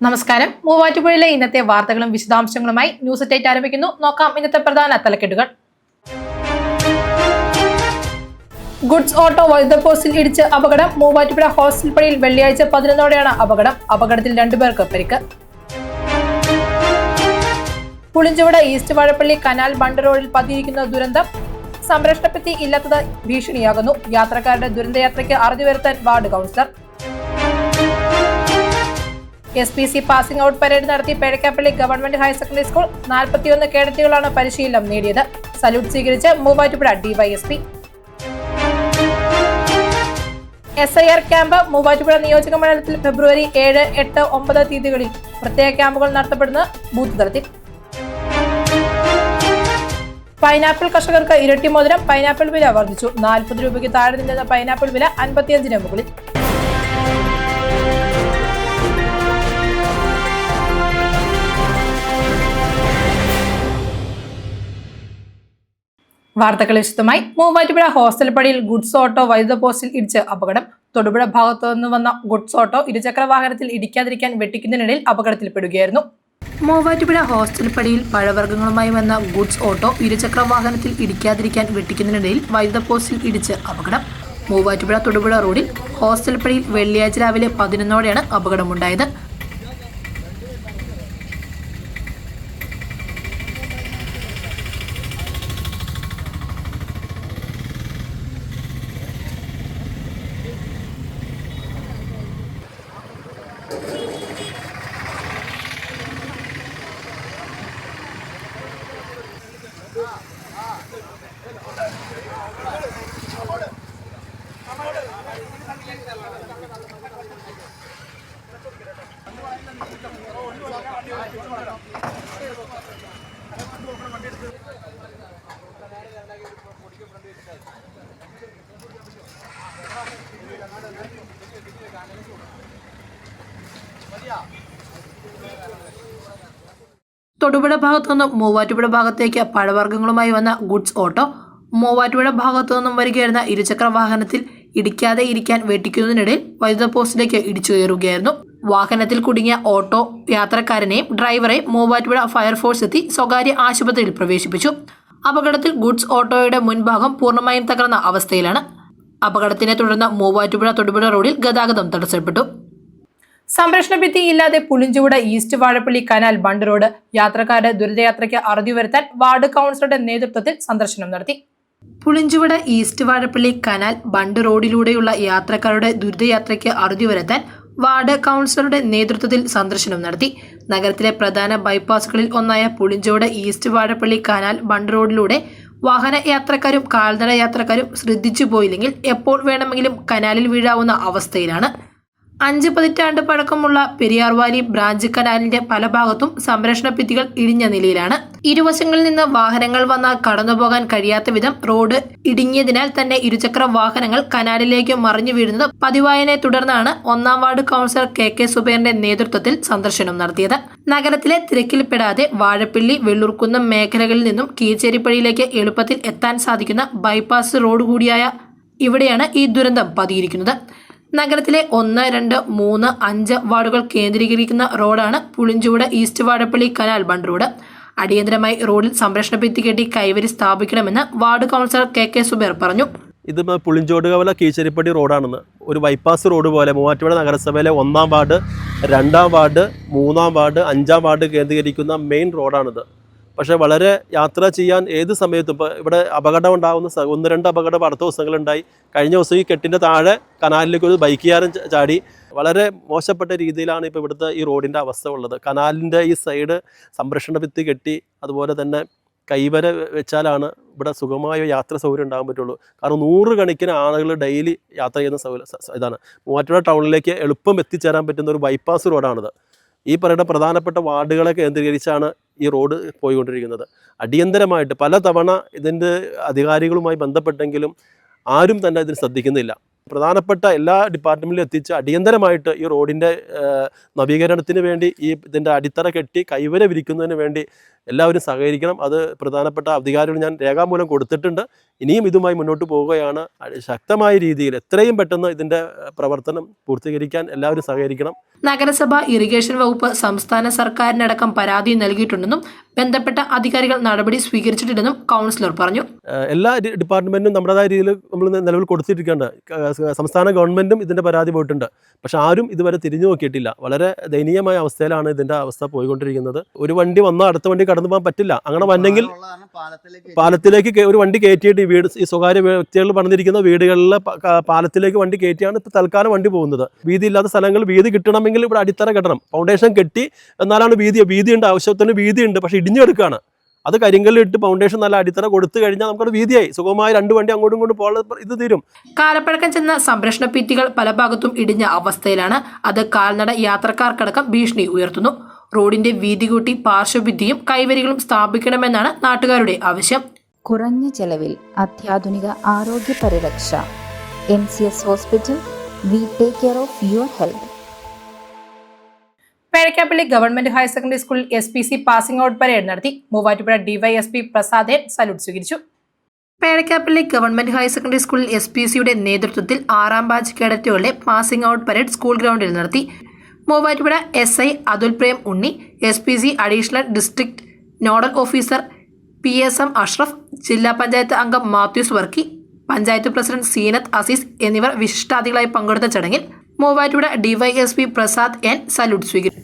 നമസ്കാരം. മൂവാറ്റുപുഴയിലെ ഇന്നത്തെ വാർത്തകളും വിശദാംശങ്ങളുമായി ന്യൂസ് അപ്ഡേറ്റ് ആരംഭിക്കുന്നു. നോക്കാം ഇന്നത്തെ പ്രധാന തലക്കെട്ടുകൾ. ഗുഡ്സ് ഓട്ടോ വൈദ്യുത പോസ്റ്റിൽ ഇടിച്ച് അപകടം. മൂവാറ്റുപുഴ ഹോസ്റ്റൽ പടിയിൽ വെള്ളിയാഴ്ച 11-ഓടെയാണ് അപകടം. അപകടത്തിൽ 2 പേർക്ക് പരിക്ക്. പുളിഞ്ചുവട ഈസ്റ്റ് വാഴപ്പള്ളി കനാൽ ബണ്ട് റോഡിൽ പതിയിരിക്കുന്ന ദുരന്തം. സംരക്ഷണ ഭിത്തി ഇല്ലാത്തത് ഭീഷണിയാകുന്നു. യാത്രക്കാരുടെ ദുരന്തയാത്രയ്ക്ക് അറുതി വരുത്താൻ ward councillor. SPC passing out parade നടത്തി Pezhakkappilly government higher secondary school. 41 കേഡറ്റുകളാണ് പരിശീലനം നേടിയത്. സല്യൂട്ട് സ്വീകരിച്ച് Muvattupuzha DYSP. SIR camp. Muvattupuzha നിയോജക മണ്ഡലത്തിൽ ഫെബ്രുവരി 7, 8, 9 തീയതികളിൽ പ്രത്യേക ക്യാമ്പുകൾ നടത്തപ്പെടുന്ന ബൂത്ത് തലത്തിൽ. പൈനാപ്പിൾ കർഷകർക്ക് ഇരട്ടി മോതിരം. പൈനാപ്പിൾ വില വർദ്ധിച്ചു. 40 രൂപയ്ക്ക് താഴെ നിന്ന പൈനാപ്പിൾ വില 55-ന് മുകളിൽ. വാർത്തകൾ വിശദമായി. മൂവാറ്റുപുഴ ഹോസ്റ്റൽ പടിയിൽ ഗുഡ്സ് ഓട്ടോ വൈദ്യുത പോസ്റ്റിൽ ഇടിച്ച് അപകടം. തൊടുപുഴ ഭാഗത്തു നിന്ന് വന്ന ഗുഡ്സ് ഓട്ടോ ഇരുചക്ര വാഹനത്തിൽ ഇടിക്കാതിരിക്കാൻ വെട്ടിക്കുന്നതിനിടയിൽ അപകടത്തിൽപ്പെടുകയായിരുന്നു. മൂവാറ്റുപുഴ ഹോസ്റ്റൽ പടിയിൽ പഴവർഗ്ഗങ്ങളുമായി വന്ന ഗുഡ്സ് ഓട്ടോ ഇരുചക്ര വാഹനത്തിൽ ഇടിക്കാതിരിക്കാൻ വെട്ടിക്കുന്നതിനിടയിൽ വൈദ്യുത പോസ്റ്റിൽ ഇടിച്ച് അപകടം. മൂവാറ്റുപുഴ തൊടുപുഴ റോഡിൽ ഹോസ്റ്റൽ പടിയിൽ വെള്ളിയാഴ്ച രാവിലെ 11-ഓടെയാണ് അപകടമുണ്ടായത്. തൊടുപുഴ ഭാഗത്തു നിന്നും മൂവാറ്റുപുഴ ഭാഗത്തേക്ക് പഴവർഗ്ഗങ്ങളുമായി വന്ന ഗുഡ്സ് ഓട്ടോ മൂവാറ്റുപുഴ ഭാഗത്തു നിന്നും വരികയായിരുന്ന ഇരുചക്ര വാഹനത്തിൽ ഇടിക്കാതെ ഇരിക്കാൻ വെട്ടിക്കുന്നതിനിടയിൽ വൈദ്യുത പോസ്റ്റിലേക്ക് ഇടിച്ചുകയറുകയായിരുന്നു. വാഹനത്തിൽ കുടുങ്ങിയ ഓട്ടോ യാത്രക്കാരനെയും ഡ്രൈവറെയും മൂവാറ്റുപുഴ ഫയർഫോഴ്സ് എത്തി സ്വകാര്യ ആശുപത്രിയിൽ പ്രവേശിപ്പിച്ചു. അപകടത്തിൽ ഗുഡ്സ് ഓട്ടോയുടെ മുൻഭാഗം പൂർണ്ണമായും തകർന്ന അവസ്ഥയിലാണ്. അപകടത്തിനെ തുടർന്ന് മൂവാറ്റുപുഴ തൊടുപുഴ റോഡിൽ ഗതാഗതം തടസ്സപ്പെട്ടു. സംരക്ഷണ ഭിത്തി ഇല്ലാതെ Pulinchuvada east Vazhappally canal bund road. യാത്രക്കാരുടെ ദുരിതയാത്രയ്ക്ക് അറുതി വരുത്താൻ വാർഡ് കൗൺസിലറുടെ നേതൃത്വത്തിൽ സന്ദർശനം നടത്തി. Pulinchuvada east Vazhappally canal bund റോഡിലൂടെയുള്ള യാത്രക്കാരുടെ ദുരിതയാത്രയ്ക്ക് അറുതി വരുത്താൻ വാർഡ് കൗൺസിലറുടെ നേതൃത്വത്തിൽ സന്ദർശനം നടത്തി. നഗരത്തിലെ പ്രധാന ബൈപ്പാസുകളിൽ ഒന്നായ പുളിഞ്ചുവട ഈസ്റ്റ് വാഴപ്പള്ളി കനാൽ ബണ്ട് റോഡിലൂടെ വാഹന യാത്രക്കാരും കാൽനട യാത്രക്കാരും ശ്രദ്ധിച്ചു പോയില്ലെങ്കിൽ എപ്പോൾ വേണമെങ്കിലും കനാലിൽ വീഴാവുന്ന അവസ്ഥയിലാണ്. 5 പതിറ്റാണ്ട് പഴക്കമുള്ള പെരിയാർവാലി ബ്രാഞ്ച് കനാലിന്റെ പല ഭാഗത്തും സംരക്ഷണ ഭിത്തികൾ ഇടിഞ്ഞ നിലയിലാണ്. ഇരുവശങ്ങളിൽ നിന്ന് വാഹനങ്ങൾ വന്നാൽ കടന്നുപോകാൻ കഴിയാത്ത വിധം റോഡ് ഇടുങ്ങിയതിനാൽ തന്നെ ഇരുചക്ര വാഹനങ്ങൾ കനാലിലേക്ക് മറിഞ്ഞു വീഴുന്നത് പതിവായതിനെ തുടർന്നാണ് 1-ാം വാർഡ് കൗൺസിലർ KK സുബൈറിന്റെ നേതൃത്വത്തിൽ സന്ദർശനം നടത്തിയത്. നഗരത്തിലെ തിരക്കിൽപ്പെടാതെ വാഴപ്പള്ളി വെള്ളൂർക്കുന്നം മേഖലകളിൽ നിന്നും കീച്ചേരിപ്പടിയിലേക്ക് എളുപ്പത്തിൽ എത്താൻ സാധിക്കുന്ന ബൈപ്പാസ് റോഡ് കൂടിയായ ഇവിടെയാണ് ഈ ദുരന്തം പതിയിരിക്കുന്നത്. നഗരത്തിലെ 1, 2, 3, 5 വാർഡുകൾ കേന്ദ്രീകരിക്കുന്ന റോഡാണ് Pulinchuvada east Vazhappally canal bund road. അടിയന്തരമായി റോഡിൽ സംരക്ഷണ ഭിത്തി കെട്ടി കൈവരി സ്ഥാപിക്കണമെന്ന് വാർഡ് കൗൺസിലർ KK സുബൈർ പറഞ്ഞു. ഇത് പുളിഞ്ചോടുകവല കീച്ചേരിപ്പടി റോഡാണെന്ന്. ഒരു ബൈപ്പാസ് റോഡ് പോലെ മൂവാറ്റുപുഴ നഗരസഭയിലെ 1-ാം വാർഡ്, 2-ാം വാർഡ്, 3-ാം വാർഡ്, 5-ാം വാർഡ് കേന്ദ്രീകരിക്കുന്ന മെയിൻ റോഡാണിത്. പക്ഷേ വളരെ യാത്ര ചെയ്യാൻ ഏത് സമയത്തും ഇപ്പോൾ ഇവിടെ അപകടം ഉണ്ടാകുന്ന 1-2 അപകടം അടുത്ത ദിവസങ്ങളുണ്ടായി. കഴിഞ്ഞ ദിവസം ഈ കെട്ടിൻ്റെ താഴെ കനാലിലേക്ക് ഒരു ബൈക്കുകാരൻ ചാടി. വളരെ മോശപ്പെട്ട രീതിയിലാണ് ഇപ്പോൾ ഇവിടുത്തെ ഈ റോഡിൻ്റെ അവസ്ഥ ഉള്ളത്. കനാലിൻ്റെ ഈ സൈഡ് സംരക്ഷണ ഭിത്തി കെട്ടി അതുപോലെ തന്നെ കൈവര വെച്ചാലാണ് ഇവിടെ സുഗമമായ യാത്ര സൗകര്യം ഉണ്ടാകാൻ പറ്റുള്ളൂ. കാരണം 100 കണക്കിന് ആളുകൾ ഡെയിലി യാത്ര ചെയ്യുന്ന ഇതാണ്. മൂവാറ്റുപുഴ ടൗണിലേക്ക് എളുപ്പം എത്തിച്ചേരാൻ പറ്റുന്ന ഒരു ബൈപ്പാസ് റോഡാണിത്. ഈ പറയുന്ന പ്രധാനപ്പെട്ട വാർഡുകളെ കേന്ദ്രീകരിച്ചാണ് ഈ റോഡ് പോയിക്കൊണ്ടിരിക്കുന്നത്. അടിയന്തരമായിട്ട് പലതവണ ഇതിൻ്റെ അധികാരികളുമായി ബന്ധപ്പെട്ടെങ്കിലും ആരും തന്നെ ഇതിന് ശ്രദ്ധിക്കുന്നില്ല. പ്രധാനപ്പെട്ട എല്ലാ ഡിപ്പാർട്ട്മെൻറ്റിലും എത്തിച്ച് അടിയന്തരമായിട്ട് ഈ റോഡിൻ്റെ നവീകരണത്തിന് വേണ്ടി ഇതിൻ്റെ അടിത്തറ കെട്ടി കൈവര വിരിക്കുന്നതിന് വേണ്ടി എല്ലാവരും സഹകരിക്കണം. അത് പ്രധാനപ്പെട്ട അധികാരികൾ ഞാൻ രേഖാമൂലം കൊടുത്തിട്ടുണ്ട്. ഇനിയും ഇതുമായി മുന്നോട്ട് പോവുകയാണ്. ശക്തമായ രീതിയിൽ എത്രയും പെട്ടെന്ന് ഇതിൻ്റെ പ്രവർത്തനം പൂർത്തീകരിക്കാൻ എല്ലാവരും സഹകരിക്കണം. നഗരസഭ ഇറിഗേഷൻ വകുപ്പ് സംസ്ഥാന സർക്കാരിനടക്കം പരാതി നൽകിയിട്ടുണ്ടെന്നും ബന്ധപ്പെട്ട അധികാരികൾ നടപടി സ്വീകരിച്ചിട്ടില്ലെന്നും കൗൺസിലർ പറഞ്ഞു. എല്ലാ ഡിപ്പാർട്ട്മെന്റും നമ്മുടേതായ രീതിയിൽ നമ്മൾ നിലവിൽ കൊടുത്തിരിക്കേണ്ട സംസ്ഥാന ഗവൺമെന്റും ഇതിന്റെ പരാതി പോയിട്ടുണ്ട്. പക്ഷെ ആരും ഇതുവരെ തിരിഞ്ഞു നോക്കിയിട്ടില്ല. വളരെ ദയനീയമായ അവസ്ഥയിലാണ് ഇതിന്റെ അവസ്ഥ പോയിക്കൊണ്ടിരിക്കുന്നത്. ഒരു വണ്ടി വന്നാൽ അടുത്ത വണ്ടി കടന്നു പോകാൻ പറ്റില്ല. അങ്ങനെ വന്നെങ്കിൽ പാലത്തിലേക്ക് ഒരു വണ്ടി കയറ്റിയിട്ട് ഈ സ്വകാര്യ വ്യക്തികൾ പണിതിരിക്കുന്ന വീടുകളിലെ പാലത്തിലേക്ക് വണ്ടി കയറ്റിയാണ് ഇപ്പോൾ തൽക്കാലം വണ്ടി പോകുന്നത്. വീതി ഇല്ലാത്ത സ്ഥലങ്ങൾ വീതി കിട്ടണമെങ്കിൽ ഇവിടെ അടിത്തറ കെട്ടണം, ഫൗണ്ടേഷൻ കെട്ടി എന്നാലാണ് വീതിയുണ്ട്, ആവശ്യത്തിന് വീതിയുണ്ട്. പക്ഷെ ഇടിഞ്ഞെടുക്കുകയാണ്. അത് കരിങ്കല്ലിട്ട് ഫൗണ്ടേഷൻ നല്ല അടിത്തറ കൊടുത്തു കഴിഞ്ഞാൽ നമുക്കത് വീതിയായി സുഖമായി 2 വണ്ടി അങ്ങോട്ടും ഇങ്ങോട്ടും പോകുന്നത് ഇത് തീരും. കാലപ്പഴക്കം ചെന്ന സംരക്ഷണ ഭിത്തികൾ പല ഭാഗത്തും ഇടിഞ്ഞ അവസ്ഥയിലാണ്. അത് കാൽനട യാത്രക്കാർക്കടക്കം ഭീഷണി ഉയർത്തുന്നു. റോഡിന്റെ വീതി കൂട്ടി പാർശ്വഭിത്തിയും കൈവരികളും സ്ഥാപിക്കണമെന്നാണ് നാട്ടുകാരുടെ ആവശ്യം. കുറഞ്ഞ ചെലവിൽ അത്യാധുനിക ആരോഗ്യ പരിരക്ഷ. MCS hospital. We take care of your health. Pezhakkappilly government higher secondary സ്കൂളിൽ SPC പാസിംഗ് ഔട്ട് പരേഡ് നടത്തി. മൂവാറ്റുപുഴ DYSP പ്രസാദ് സല്യൂട്ട് സ്വീകരിച്ചു. പേഴക്കാപ്പള്ളി ഗവൺമെന്റ് ഹയർ സെക്കൻഡറി സ്കൂളിൽ SPCയുടെ നേതൃത്വത്തിൽ 6ാം ബാച്ച് കേഡറ്റുകളുടെ പാസിംഗ് ഔട്ട് പരേഡ് സ്കൂൾ ഗ്രൗണ്ടിൽ നടത്തി. Muvattupuzha SI Athul Prem Unni, SPC additional district nodal officer PSM Ashraf, ജില്ലാ പഞ്ചായത്ത് അംഗം മാത്യൂസ് വർക്കി, പഞ്ചായത്ത് പ്രസിഡന്റ് സീനത്ത് അസീസ് എന്നിവർ വിശിഷ്ടാതിഥികളായി പങ്കെടുത്ത ചടങ്ങിൽ Muvattupuzha DYSP Prasad N salute സ്വീകരിച്ചു.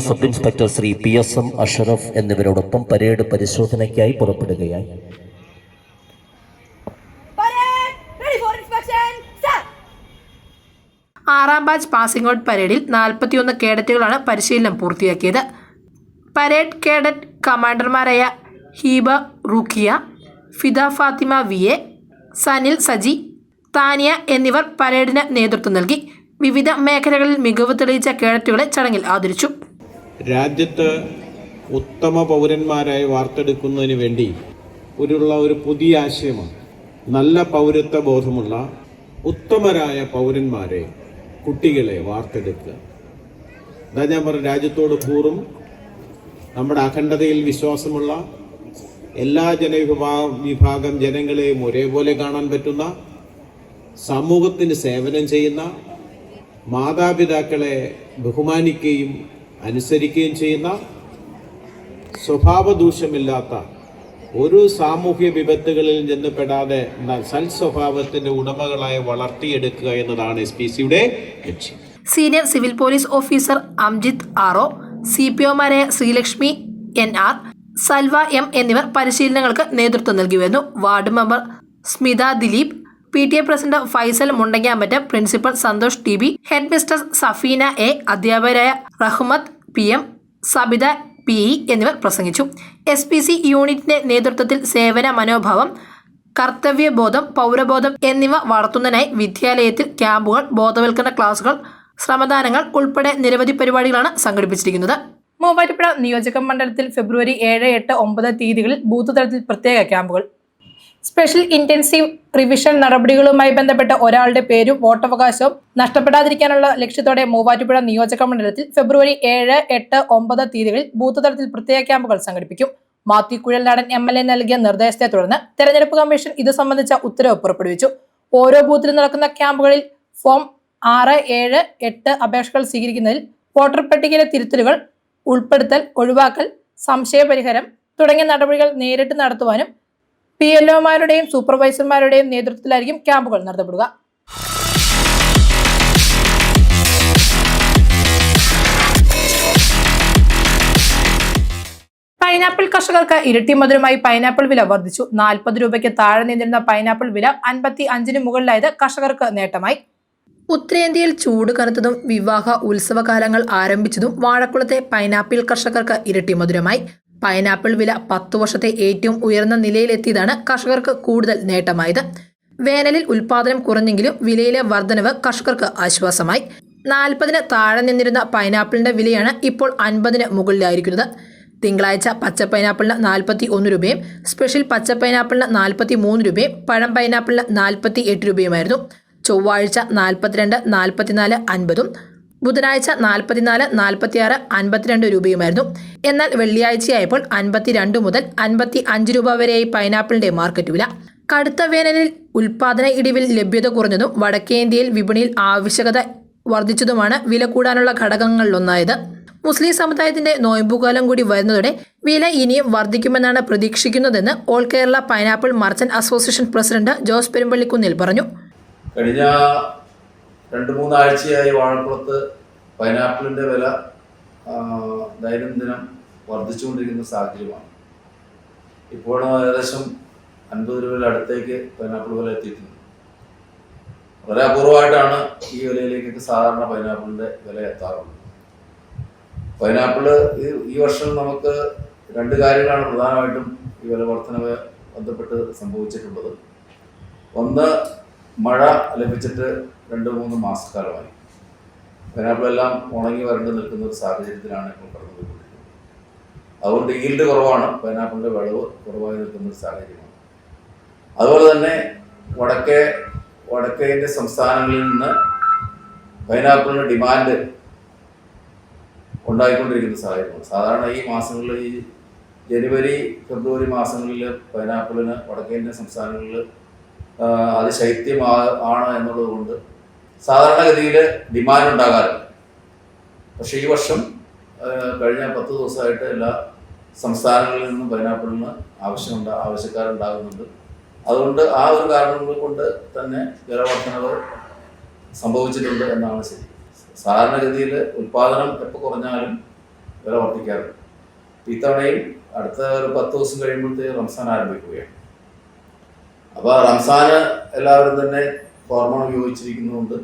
Sub inspector Shri PSM Ashraf എന്നിവരോടൊപ്പം പരേഡ് പരിശോധനയ്ക്കായി പുറപ്പെടുകയായി. ആറാം ബാച്ച് പാസിംഗ് ഔട്ട് പരേഡിൽ 41 കേഡറ്റുകളാണ് പരിശീലനം പൂർത്തിയാക്കിയത്. പരേഡ് കേഡറ്റ് കമാൻഡർമാരായ ഹീബ റുഖിയ, ഫിദ ഫാത്തിമ VA, സനിൽ സജി, താനിയ എന്നിവർ പരേഡിന് നേതൃത്വം നൽകി. വിവിധ മേഖലകളിൽ മികവ് തെളിയിച്ച കേഡറ്റുകളെ ചടങ്ങിൽ ആദരിച്ചു. രാജ്യത്ത് ഉത്തമ പൗരന്മാരായി വാർത്തെടുക്കുന്നതിന് വേണ്ടി ഒരു പുതിയ ആശയമാണ്. നല്ല പൗരത്വ ബോധമുള്ള ഉത്തമരായ പൗരന്മാരെ, കുട്ടികളെ വാർത്തെടുക്കുക. അതാ ഞാൻ പറഞ്ഞ രാജ്യത്തോട് കൂറും നമ്മുടെ അഖണ്ഡതയിൽ വിശ്വാസമുള്ള എല്ലാ വിഭാഗം ജനങ്ങളെയും ഒരേപോലെ കാണാൻ പറ്റുന്ന, സമൂഹത്തിന് സേവനം ചെയ്യുന്ന, മാതാപിതാക്കളെ ബഹുമാനിക്കുകയും അനുസരിക്കുകയും ചെയ്യുന്ന, സ്വഭാവദൂഷ്യമില്ലാത്ത, ഒരു സാമൂഹ്യ വിപത്തുകളിൽ ചെന്നപ്പെടാതെ സൽസ്വഭാവത്തിന്റെ ഉടമകളായി വളർത്തിയെടുക്കുക എന്നതാണ് SPCയുടെ ലക്ഷ്യം. Senior civil police officer Amjith RO, CPOമാരായ ശ്രീലക്ഷ്മി NR, സൽവ M എന്നിവർ പരിശീലനങ്ങൾക്ക് നേതൃത്വം നൽകിവരുന്നു. Ward member Smitha Dileep, PTA president Faisal Mundangamattam, principal Santhosh TB, head mister Safeena A, അധ്യാപകരായ റഹ്മത്ത് PM, സബിത PE എന്നിവർ പ്രസംഗിച്ചു. SPC യൂണിറ്റിന്റെ നേതൃത്വത്തിൽ സേവന മനോഭാവം, കർത്തവ്യബോധം, പൗരബോധം എന്നിവ വളർത്തുന്നതിനായി വിദ്യാലയത്തിൽ ക്യാമ്പുകൾ, ബോധവൽക്കരണ ക്ലാസുകൾ, ശ്രമദാനങ്ങൾ ഉൾപ്പെടെ നിരവധി പരിപാടികളാണ് സംഘടിപ്പിച്ചിരിക്കുന്നത്. മൂവാറ്റുപുഴ നിയോജക മണ്ഡലത്തിൽ ഫെബ്രുവരി 7, 8, 9 തീയതികളിൽ ബൂത്ത് തലത്തിൽ പ്രത്യേക ക്യാമ്പുകൾ. സ്പെഷ്യൽ ഇന്റൻസീവ് റിവിഷൻ നടപടികളുമായി ബന്ധപ്പെട്ട ഒരാളുടെ പേരും വോട്ടവകാശവും നഷ്ടപ്പെടാതിരിക്കാനുള്ള ലക്ഷ്യത്തോടെ മൂവാറ്റുപുഴ നിയോജക മണ്ഡലത്തിൽ ഫെബ്രുവരി 7, 8, 9 തീയതികളിൽ ബൂത്ത് തലത്തിൽ പ്രത്യേക ക്യാമ്പുകൾ സംഘടിപ്പിക്കും. മാത്യു കുഴൽനാടൻ MLA നൽകിയ നിർദ്ദേശത്തെ തുടർന്ന് തെരഞ്ഞെടുപ്പ് കമ്മീഷൻ ഇത് സംബന്ധിച്ച ഉത്തരവ് പുറപ്പെടുവിച്ചു. ഓരോ ബൂത്തിലും നടക്കുന്ന ക്യാമ്പുകളിൽ ഫോം 6, 7, 8 അപേക്ഷകൾ സ്വീകരിക്കുന്നതിൽ വോട്ടർ പട്ടികയിലെ തിരുത്തലുകൾ, ഉൾപ്പെടുത്തൽ, ഒഴിവാക്കൽ, സംശയപരിഹാരം തുടങ്ങിയ നടപടികൾ നേരിട്ട് നടത്തുവാനും PLOമാരുടെയും സൂപ്പർവൈസർമാരുടെയും നേതൃത്വത്തിലായിരിക്കും ക്യാമ്പുകൾ നടത്തപ്പെടുക. പൈനാപ്പിൾ കർഷകർക്ക് ഇരട്ടി മധുരമായി പൈനാപ്പിൾ വില വർദ്ധിച്ചു. 40 രൂപയ്ക്ക് താഴെ നിന്നിരുന്ന പൈനാപ്പിൾ വില 55-ന് മുകളിലായത് കർഷകർക്ക് നേട്ടമായി. ഉത്തരേന്ത്യയിൽ ചൂട് കനത്തതും വിവാഹ ഉത്സവകാലങ്ങൾ ആരംഭിച്ചതും വാഴക്കുളത്തെ പൈനാപ്പിൾ കർഷകർക്ക് ഇരട്ടി മധുരമായി. പൈനാപ്പിൾ വില 10 വർഷത്തെ ഏറ്റവും ഉയർന്ന നിലയിലെത്തിയതാണ് കർഷകർക്ക് കൂടുതൽ നേട്ടമായത്. വേനലിൽ ഉൽപാദനം കുറഞ്ഞെങ്കിലും വിലയിലെ വർധനവ് കർഷകർക്ക് ആശ്വാസമായി. 40-ന് താഴെ നിന്നിരുന്ന പൈനാപ്പിളിന്റെ വിലയാണ് ഇപ്പോൾ 50-ന് മുകളിലായിരിക്കുന്നത്. തിങ്കളാഴ്ച പച്ച പൈനാപ്പിളിന് 41 രൂപയും സ്പെഷ്യൽ പച്ച പൈനാപ്പിളിന് 43 രൂപയും പഴം പൈനാപ്പിളിന് 48 രൂപയുമായിരുന്നു. ചൊവ്വാഴ്ച 42, 44, 50, ബുധനാഴ്ച 44, 46, 52 രൂപയുമായിരുന്നു. എന്നാൽ വെള്ളിയാഴ്ചയായപ്പോൾ 52 മുതൽ 55 രൂപ വരെയായി പൈനാപ്പിളിന്റെ മാർക്കറ്റ് വില. കടുത്ത വേനലിൽ ഉൽപാദന ഇടിവിൽ ലഭ്യത കുറഞ്ഞതും വടക്കേ ഇന്ത്യയിൽ വിപണിയിൽ ആവശ്യകത വർദ്ധിച്ചതുമാണ് വില കൂടാനുള്ള ഘടകങ്ങളിലൊന്നായത്. മുസ്ലിം സമുദായത്തിന്റെ നോയമ്പുകാലം കൂടി വരുന്നതോടെ വില ഇനിയും വർദ്ധിക്കുമെന്നാണ് പ്രതീക്ഷിക്കുന്നതെന്ന് all Kerala pineapple merchant association president Jose Perumpallikunnil പറഞ്ഞു. കഴിഞ്ഞ 2-3 ആഴ്ചയായി വാഴക്കുളത്ത് പൈനാപ്പിളിൻ്റെ വില ദൈനംദിനം വർദ്ധിച്ചുകൊണ്ടിരിക്കുന്ന സാഹചര്യമാണ്. ഇപ്പോൾ ഏകദേശം 50 രൂപയുടെ അടുത്തേക്ക് പൈനാപ്പിൾ വില എത്തിയിട്ടുണ്ട്. വളരെ അപൂർവമായിട്ടാണ് ഈ വിലയിലേക്കൊക്കെ സാധാരണ പൈനാപ്പിളിൻ്റെ വില എത്താറുള്ളത്. പൈനാപ്പിള് ഈ വർഷം നമുക്ക് 2 കാര്യങ്ങളാണ് പ്രധാനമായിട്ടും ഈ വില വർധനവ് ബന്ധപ്പെട്ട് സംഭവിച്ചിട്ടുള്ളത്. ഒന്ന്, മഴ ലഭിച്ചിട്ട് 2-3 മാസക്കാലമായി പൈനാപ്പിളെല്ലാം ഉണങ്ങി വരണ്ട് നിൽക്കുന്ന ഒരു സാഹചര്യത്തിലാണ് ഇപ്പോൾ കടന്നുപോയിക്കൊണ്ടിരിക്കുന്നത്. അതുകൊണ്ട് ഈൽഡ് കുറവാണ്, പൈനാപ്പിളിൻ്റെ വിളവ് കുറവായി നിൽക്കുന്ന ഒരു സാഹചര്യമാണ്. അതുപോലെ തന്നെ വടക്കേ ഇന്ത്യ സംസ്ഥാനങ്ങളിൽ നിന്ന് പൈനാപ്പിളിന് ഡിമാൻഡ് ഉണ്ടായിക്കൊണ്ടിരിക്കുന്ന സാഹചര്യമാണ്. സാധാരണ ഈ മാസങ്ങളിൽ, ഈ ജനുവരി, ഫെബ്രുവരി മാസങ്ങളിൽ പൈനാപ്പിളിന് വടക്കേന്ത്യൻ സംസ്ഥാനങ്ങളിൽ അതിശൈത്യമാണ് എന്നുള്ളത് കൊണ്ട് സാധാരണഗതിയിൽ ഡിമാൻഡ് ഉണ്ടാകാറില്ല. പക്ഷേ ഈ വർഷം കഴിഞ്ഞ 10 ദിവസമായിട്ട് എല്ലാ സംസ്ഥാനങ്ങളിൽ നിന്നും പൈനാപ്പിളിന് ആവശ്യക്കാരുണ്ടാകുന്നുണ്ട്. അതുകൊണ്ട് ആ ഒരു കാരണങ്ങൾ കൊണ്ട് തന്നെ വില വർധനവ് സംഭവിച്ചിട്ടുണ്ട് എന്നാണ് ശരി. സാധാരണഗതിയിൽ ഉൽപാദനം എപ്പോൾ കുറഞ്ഞാലും വില വർദ്ധിക്കാറുണ്ട്. ഇത്തവണയും അടുത്ത ഒരു 10 ദിവസം കഴിയുമ്പോഴത്തേക്ക് റംസാൻ ആരംഭിക്കുകയാണ്. അപ്പോൾ റംസാന് എല്ലാവരും തന്നെ ഹോർമോൺ ഉപയോഗിച്ചിരിക്കുന്നതുകൊണ്ട്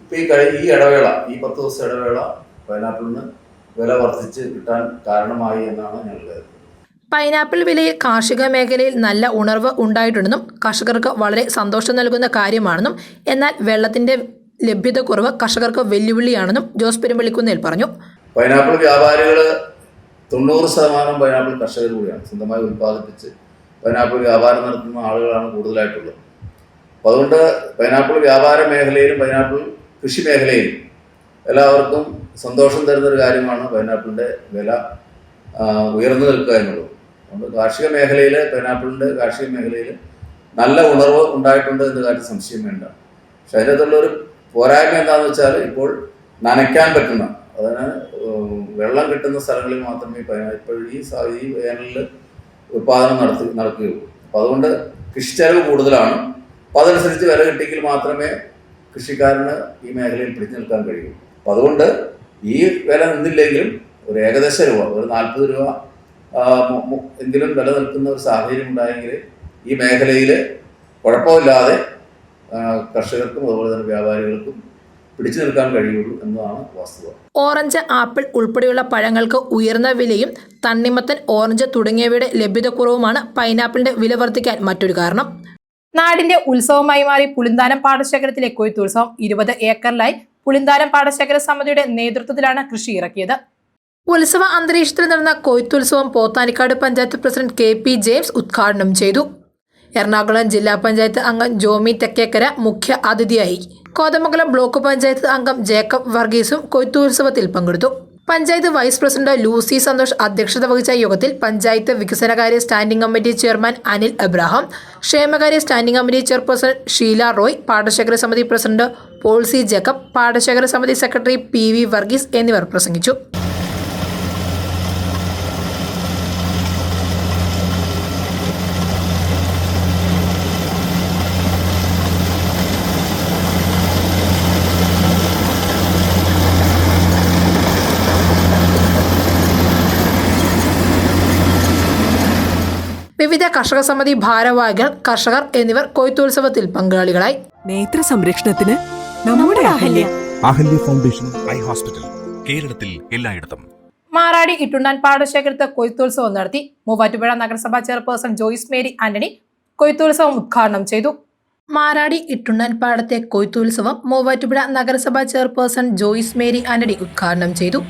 ഇപ്പോൾ ഈ ഇടവേള, ഈ 10 ദിവസം ഇടവേള പൈനാപ്പിളിന് വില വർദ്ധിച്ച് കിട്ടാൻ കാരണമായി എന്നാണ് ഞങ്ങൾ കരുതുന്നത്. പൈനാപ്പിൾ വിലയിൽ കാർഷിക മേഖലയിൽ നല്ല ഉണർവ് ഉണ്ടായിട്ടുണ്ടെന്നും കർഷകർക്ക് വളരെ സന്തോഷം നൽകുന്ന കാര്യമാണെന്നും എന്നാൽ വെള്ളത്തിന്റെ ലഭ്യത കുറവ് കർഷകർക്ക് വെല്ലുവിളിയാണെന്നും ജോസ് പെരുമ്പള്ളിക്കുന്നിൽ പറഞ്ഞു. പൈനാപ്പിൾ വ്യാപാരികൾ 90% പൈനാപ്പിൾ കർഷകർ കൂടിയാണ്. സ്വന്തമായി ഉൽപ്പാദിപ്പിച്ച് പൈനാപ്പിൾ വ്യാപാരം നടത്തുന്ന ആളുകളാണ് കൂടുതലായിട്ടുള്ളത്. അപ്പോൾ അതുകൊണ്ട് പൈനാപ്പിൾ വ്യാപാര മേഖലയിലും പൈനാപ്പിൾ കൃഷി മേഖലയിലും എല്ലാവർക്കും സന്തോഷം തരുന്നൊരു കാര്യമാണ് പൈനാപ്പിളിൻ്റെ വില ഉയർന്നു നിൽക്കുക എന്നുള്ളത്. അതുകൊണ്ട് പൈനാപ്പിളിൻ്റെ കാർഷിക മേഖലയിൽ നല്ല ഉണർവ് ഉണ്ടായിട്ടുണ്ട് എന്ന കാര്യം സംശയം വേണ്ട. പക്ഷെ അതിനകത്തുള്ളൊരു പോരായ്മ എന്താണെന്ന് വെച്ചാൽ ഇപ്പോൾ നനയ്ക്കാൻ പറ്റുന്ന, അതിന് വെള്ളം കിട്ടുന്ന സ്ഥലങ്ങളിൽ മാത്രമേ ഇപ്പോൾ ഈ വേനലിൽ ഉൽപ്പാദനം നടക്കുകയുള്ളൂ. അപ്പോൾ അതുകൊണ്ട് കൃഷി ചെലവ് കൂടുതലാണ്. അപ്പോൾ അതനുസരിച്ച് വില കിട്ടിയെങ്കിൽ മാത്രമേ കൃഷിക്കാരന് ഈ മേഖലയിൽ പിടിച്ചു നിൽക്കാൻ കഴിയൂ. അപ്പോൾ അതുകൊണ്ട് ഈ വില നിന്നില്ലെങ്കിലും ഒരു ഏകദേശ രൂപ, ഒരു 40 രൂപ എങ്കിലും വില നിൽക്കുന്ന ഒരു സാഹചര്യം ഉണ്ടായെങ്കിൽ ഈ മേഖലയിൽ കുഴപ്പമില്ലാതെ കർഷകർക്കും അതുപോലെ തന്നെ വ്യാപാരികൾക്കും പിടിച്ചു നിൽക്കാൻ കഴിയുള്ളൂ എന്നതാണ് വസ്തുത. ഓറഞ്ച്, ആപ്പിൾ ഉൾപ്പെടെയുള്ള പഴങ്ങൾക്ക് ഉയർന്ന വിലയും തണ്ണിമത്തൻ, ഓറഞ്ച് തുടങ്ങിയവയുടെ ലഭ്യതക്കുറവുമാണ് പൈനാപ്പിളിന്റെ വില വർദ്ധിക്കാൻ മറ്റൊരു കാരണം. നാടിന്റെ ഉത്സവമായി മാറി പുളിന്താനം പാടശേഖരത്തിലെ കൊയ്ത്തുത്സവം 20 ഏക്കറിലായി പുളിന്താനം പാടശേഖര സമിതിയുടെ നേതൃത്വത്തിലാണ് കൃഷി ഇറക്കിയത്. ഉത്സവ അന്തരീക്ഷത്തിൽ നടന്ന കൊയ്ത്തുത്സവം പോത്താനിക്കാട് പഞ്ചായത്ത് പ്രസിഡന്റ് KP ജെയിംസ് ഉദ്ഘാടനം ചെയ്തു. എറണാകുളം ജില്ലാ പഞ്ചായത്ത് അംഗം ജോമി തെക്കേക്കര മുഖ്യ അതിഥിയായി. കോതമംഗലം ബ്ലോക്ക് പഞ്ചായത്ത് അംഗം ജേക്കബ് വർഗീസും കൊയ്ത്തുത്സവത്തിൽ പങ്കെടുത്തു. പഞ്ചായത്ത് വൈസ് പ്രസിഡന്റ് ലൂസി സന്തോഷ് അധ്യക്ഷത വഹിച്ച യോഗത്തിൽ പഞ്ചായത്ത് വികസനകാര്യ standing committee chairman Anil Abraham, ക്ഷേമകാര്യ standing committee chairperson Sheela Roy, പാടശേഖര സമിതി പ്രസിഡന്റ് പോൾ സി ജേക്കബ്, പാടശേഖര സമിതി സെക്രട്ടറി PV വർഗീസ് എന്നിവർ പ്രസംഗിച്ചു. വിവിധ കർഷക സമിതി ഭാരവാഹികൾ, കർഷകർ എന്നിവർ കൊയ്ത്തുത്സവത്തിൽ പങ്കാളികളായി. നേത്ര സംരക്ഷണത്തിന് നമ്മുടെ അഹല്യ ഫൗണ്ടേഷൻ ഐ ഹോസ്പിറ്റൽ, കേരളത്തിൽ എല്ലായിടത്തും. മാറാടി ഇട്ടുണ്ണാൻ പാടശേഖരത്ത് കൊയ്ത്തുത്സവം നടത്തി. മൂവാറ്റുപുഴ നഗരസഭാ ചെയർപേഴ്സൺ ജോയിസ് മേരി ആന്റണി കൊയ്ത്തുത്സവം ഉദ്ഘാടനം ചെയ്തു. മാറാടി ഇട്ടുണ്ണാൻ പാടത്തെ കൊയ്ത്തുത്സവം മൂവാറ്റുപുഴ നഗരസഭാ ചെയർപേഴ്സൺ ജോയിസ് മേരി ആന്റണി ഉദ്ഘാടനം ചെയ്തു.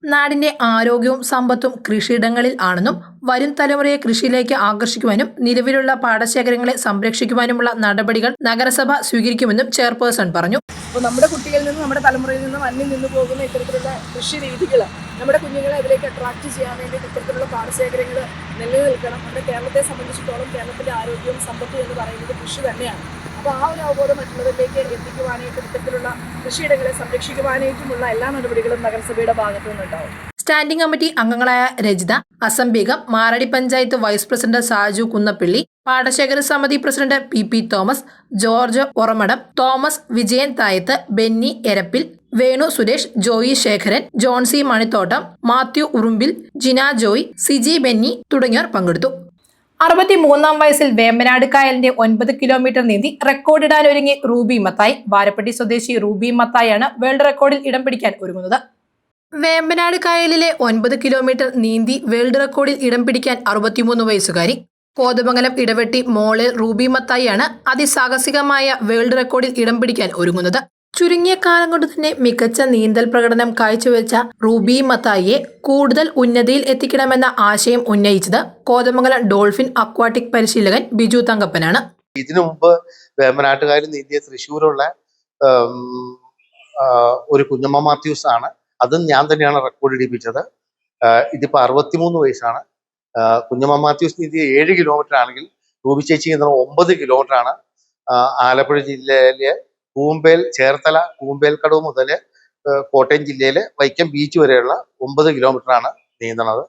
നാടിന്റെ ആരോഗ്യവും സമ്പത്തും കൃഷിയിടങ്ങളിൽ ആണെന്നും വരും തലമുറയെ കൃഷിയിലേക്ക് ആകർഷിക്കുവാനും നിലവിലുള്ള പാടശേഖരങ്ങളെ സംരക്ഷിക്കുവാനുമുള്ള നടപടികൾ നഗരസഭ സ്വീകരിക്കുമെന്നും ചെയർപേഴ്സൺ പറഞ്ഞു. അപ്പോൾ നമ്മുടെ കുട്ടികളിൽ നിന്നും നമ്മുടെ തലമുറയിൽ നിന്നും അന്യം നിന്നു പോകുന്ന ഇത്തരത്തിലുള്ള കൃഷി രീതികൾ നമ്മുടെ കുഞ്ഞുങ്ങളെ അതിലേക്ക് അട്രാക്ട് ചെയ്യാൻ വേണ്ടി ഇത്തരത്തിലുള്ള പാടശേഖരങ്ങൾ നിലനിൽക്കണം. നമ്മുടെ കേരളത്തെ സംബന്ധിച്ചിടത്തോളം കേരളത്തിലെ ആരോഗ്യവും സമ്പത്തും എന്ന് പറയുന്നത് കൃഷി തന്നെയാണ്. അപ്പോൾ ആ ഒരു അവബോധം മറ്റുള്ളവരിലേക്ക് എത്തിക്കുവാനായിട്ടും ഇത്തരത്തിലുള്ള കൃഷിയിടങ്ങളെ സംരക്ഷിക്കുവാനായിട്ടുമുള്ള എല്ലാ നടപടികളും നഗരസഭയുടെ ഭാഗത്തു നിന്നുണ്ടാവും. സ്റ്റാൻഡിംഗ് കമ്മിറ്റി അംഗങ്ങളായ രജിത, അസംബീഗം, മാറാടി പഞ്ചായത്ത് വൈസ് പ്രസിഡന്റ് സാജു കുന്നപ്പിള്ളി, പാടശേഖര സമിതി പ്രസിഡന്റ് PP തോമസ്, ജോർജ് ഒറമടം, തോമസ് വിജയൻ തായത്ത്, ബെന്നി എരപ്പിൽ, വേണു സുരേഷ്, ജോയി ശേഖരൻ, ജോൺസി മണിത്തോട്ടം, മാത്യു ഉറുമ്പിൽ, ജിന ജോയ്, സിജി ബെന്നി തുടങ്ങിയവർ പങ്കെടുത്തു. 63-ാം വയസ്സിൽ വേമ്പനാട് കായലിന്റെ 9 കിലോമീറ്റർ നീന്തി റെക്കോർഡിടാനൊരുങ്ങി റൂബി മത്തായി. വാരപ്പെട്ടി സ്വദേശി റൂബി മത്തായാണ് വേൾഡ് റെക്കോർഡിൽ ഇടം പിടിക്കാൻ ഒരുങ്ങുന്നത്. വേമ്പനാട് കായലിലെ 9 കിലോമീറ്റർ നീന്തി വേൾഡ് റെക്കോർഡിൽ ഇടം പിടിക്കാൻ 63 വയസ്സുകാരി കോതമംഗലം ഇടവെട്ടി മോളിൽ റൂബി മത്തായിയാണ് അതിസാഹസികമായ വേൾഡ് റെക്കോർഡിൽ ഇടം പിടിക്കാൻ ഒരുങ്ങുന്നത്. ചുരുങ്ങിയ കാലം കൊണ്ട് തന്നെ മികച്ച നീന്തൽ പ്രകടനം കാഴ്ചവെച്ച റൂബി മത്തായിയെ കൂടുതൽ ഉന്നതിയിൽ എത്തിക്കണമെന്ന ആശയം ഉന്നയിച്ചത് കോതമംഗലം ഡോൾഫിൻ അക്വാട്ടിക് പരിശീലകൻ ബിജു തങ്കപ്പനാണ്. ഇതിനു മുമ്പ് വേമ്പനാട്ടുകാർ നീന്തിയ തൃശ്ശൂരുള്ള ഒരു കുഞ്ഞമ്മ മാത്യൂസ് ആണ്. അതും ഞാൻ തന്നെയാണ് റെക്കോർഡ് ഇടിപ്പിച്ചത്. ഇതിപ്പോൾ 63 വയസ്സാണ്. കുഞ്ഞമ്മ മാത്യൂസ് നീന്തിയ 7 കിലോമീറ്റർ ആണെങ്കിൽ റൂബി ചേച്ചി എന്ന 9 കിലോമീറ്റർ ആണ്. ആലപ്പുഴ ജില്ലയിലെ കൂമ്പേൽ, ചേർത്തല കൂമ്പേൽക്കടവ് മുതൽ കോട്ടയം ജില്ലയിലെ വൈക്കം ബീച്ച് വരെയുള്ള 9 കിലോമീറ്റർ ആണ് നീന്തണത്.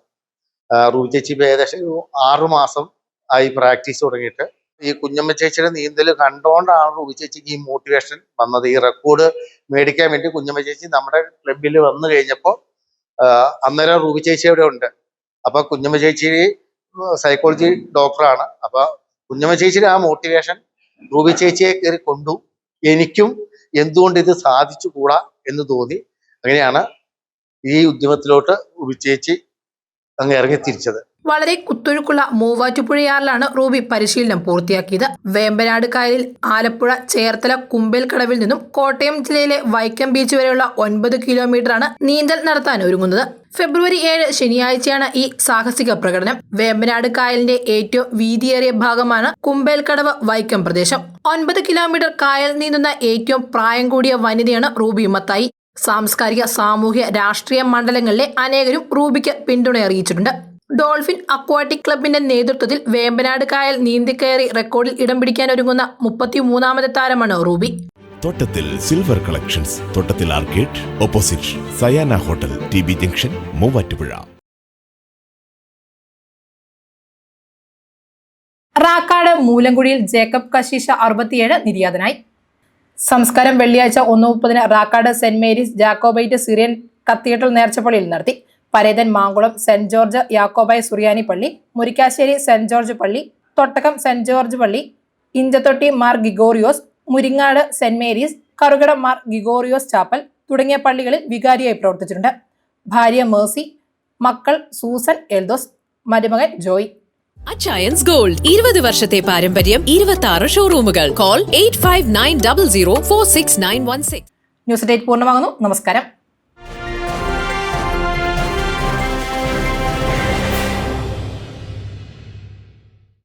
റൂബി ചേച്ചി ഏകദേശം 6 മാസം ആയി പ്രാക്ടീസ് തുടങ്ങിയിട്ട്. ഈ കുഞ്ഞമ്മ ചേച്ചിയുടെ നീന്തൽ കണ്ടുകൊണ്ടാണ് റൂബി ചേച്ചിക്ക് ഈ മോട്ടിവേഷൻ വന്നത്. ഈ റെക്കോർഡ് മേടിക്കാൻ വേണ്ടി കുഞ്ഞമ്മ ചേച്ചി നമ്മുടെ ക്ലബിൽ വന്നു കഴിഞ്ഞപ്പോൾ അന്നേരം റൂബി ചേച്ചി അവിടെ ഉണ്ട്. അപ്പൊ കുഞ്ഞമ്മ ചേച്ചി സൈക്കോളജി ഡോക്ടറാണ്. അപ്പൊ കുഞ്ഞമ്മ ചേച്ചിയുടെ ആ മോട്ടിവേഷൻ റൂബി ചേച്ചിയെ കയറി കൊണ്ടു. എനിക്കും എന്തുകൊണ്ട് ഇത് സാധിച്ചുകൂടാ എന്ന് തോന്നി. അങ്ങനെയാണ് ഈ ഉദ്യമത്തിലോട്ട് റൂബി ചേച്ചി അങ്ങ് ഇറങ്ങി തിരിച്ചത്. വളരെ കുത്തൊഴുക്കുള്ള മൂവാറ്റുപുഴയാറിലാണ് റൂബി പരിശീലനം പൂർത്തിയാക്കിയത്. വേമ്പനാട് കായലിൽ ആലപ്പുഴ, ചേർത്തല, കുമ്പേൽക്കടവിൽ നിന്നും കോട്ടയം ജില്ലയിലെ വൈക്കം ബീച്ച് വരെയുള്ള 9 കിലോമീറ്ററാണ് നീന്തൽ നടത്താൻ ഒരുങ്ങുന്നത്. ഫെബ്രുവരി 7 ശനിയാഴ്ചയാണ് ഈ സാഹസിക പ്രകടനം. വേമ്പനാട് കായലിന്റെ ഏറ്റവും വീതിയേറിയ ഭാഗമാണ് കുമ്പേൽക്കടവ് വൈക്കം പ്രദേശം. 9 കിലോമീറ്റർ കായൽ നീന്തുന്ന ഏറ്റവും പ്രായം കൂടിയ വനിതയാണ് റൂബി മത്തായി. സാംസ്കാരിക, സാമൂഹ്യ, രാഷ്ട്രീയ മണ്ഡലങ്ങളിലെ അനേകരും റൂബിക്ക് പിന്തുണ അറിയിച്ചിട്ടുണ്ട്. ഡോൾഫിൻ അക്വാട്ടിക് ക്ലബിന്റെ നേതൃത്വത്തിൽ വേമ്പനാട് കായൽ നീന്തിക്കയറി റെക്കോർഡിൽ ഇടം പിടിക്കാനൊരുങ്ങുന്ന 33-ാമത്തെ താരമാണ് Ruby. Thottathil silver collections, Thottathil arcade, opposite Sayana hotel, TB junction, Muvattupuzha. Rakkad Moolamkuzhiyil Jacob കശീശ 67 നിര്യാതനായി. സംസ്കാരം വെള്ളിയാഴ്ച 1:30 Rakkad saint Mary's Jacobite Syrian cathedral നേർച്ചപ്പള്ളിയിൽ നടത്തി. പരേതൻ മാങ്കുളം സെന്റ് ജോർജ് യാക്കോബായ് സുറിയാനി പള്ളി, മുരിക്കാശ്ശേരി സെന്റ് ജോർജ് പള്ളി, തൊട്ടകം സെന്റ് ജോർജ് പള്ളി, Inchathotty Mar Gregorios, Muringad saint Mary's, Karukadam Mar Gregorios chapel തുടങ്ങിയ പള്ളികളിൽ വികാരിയായി പ്രവർത്തിച്ചിട്ടുണ്ട്. ഭാര്യ മേഴ്സി, മക്കൾ സൂസൻ എൽദോസ്, മരുമകൻ ജോയ്. അച്ചയൻസ് ഗോൾഡ് 20 വർഷത്തെ പാരമ്പര്യം, 26 ഷോറൂമുകൾ. കോൾ 8590046916. ന്യൂസ് 8 പൂർണ്ണമാകുന്നു. നമസ്കാരം.